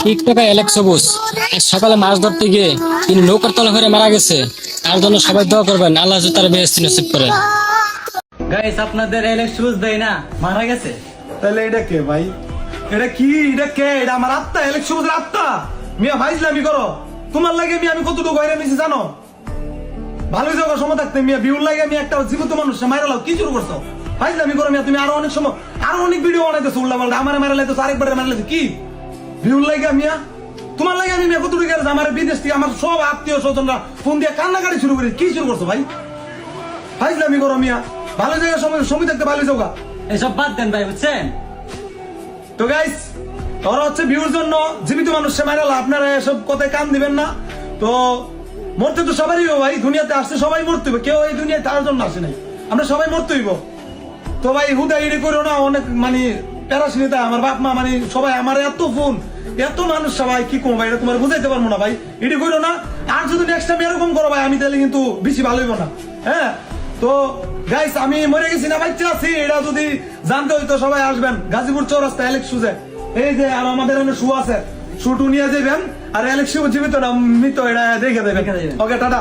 টিকটকে অ্যালেক্স সবুজ আজ সকালে মাছ ধরতে গিয়ে তিনি নৌকার তলা করে মারা গেছে। তার জন্য সবাই দোয়া করবেন, আল্লাহ যেন তার বেহেশত নসিব করে। গাইস আপনাদের অ্যালেক্স সবুজ দেয় না মারা গেছে। তাহলে এটা কে ভাই? এটা কি? এটা কে? এটা আমার আত্মা, অ্যালেক্স সবুজের আত্মা। মিয়া ভাইজলামি করো। তোমার লাগে আমি কতটুকু হয়রান হয়েছি জানো? ভালোই যাওয়ার সময় থাকতে মিয়া বিউর লাগে আমি একটা জীবিত মানুষ মাইরা লাও কি শুরু করছো? ভাইজলামি করো মিয়া। তুমি আরো অনেক সময় আরো অনেক ভিডিও বানাইতেছো উল্লা পাল্টা, আমার মারা লাইতেছো, আরেকবার মারা লাইতেছো। কি বিউর লাগে মিয়া? তোমার লাগে আমি মিয়া কতটুকু গেছে? আমার বিদেশ থেকে আমার সব আত্মীয় স্বজনরা ফোন দিয়ে কান্নাকাটি শুরু করে কি শুরু করছো ভাই? ভাইজলামি করো মিয়া। ভালো জায়গায় সময় থাকতে ভালো যাওগা। এসব বাদ দেন ভাই, বুঝছেন? তো গাইস, ওরা হচ্ছে ভিউর জন্য জীবিত মানুষকে মারালা। আপনারা এসব কথায় কান দিবেন না। তো মরতে তো সবারই হবে ভাই, দুনিয়াতে আসছে সবাই মরতে হবে, কেউ এই দুনিয়ায় তার জন্য আসে নাই, আমরা সবাই মরতে হইব। তো ভাই হুদা ইডি করো না, অনেক মানে প্যারাসিনিতা আমার বাপ মা মানে সবাই আমার এত ফোন এত মানুষ সবাই কি কম ভাই, এটা তোমার বুঝাইতে পারবো না ভাই। ইডি করো না। আর যদি নেক্সট টাইম এরকম করো ভাই, আমি তাহলে কিন্তু বেশি ভালো হইব না। হ্যাঁ, তো গাইস আমি মরে গেছি না বাচ্চা আছি, এটা যদি জানতে হইতো সবাই আসবেন গাজীপুর চৌরাস্তা অ্যালেক্স শুজে। এই যে আর আমাদের এখানে শু আছে, শুটু নিয়ে যাবেন। আর অ্যালেক্স জীবিত না মৃত এটা দেখে দেবেন। ওকে টাটা।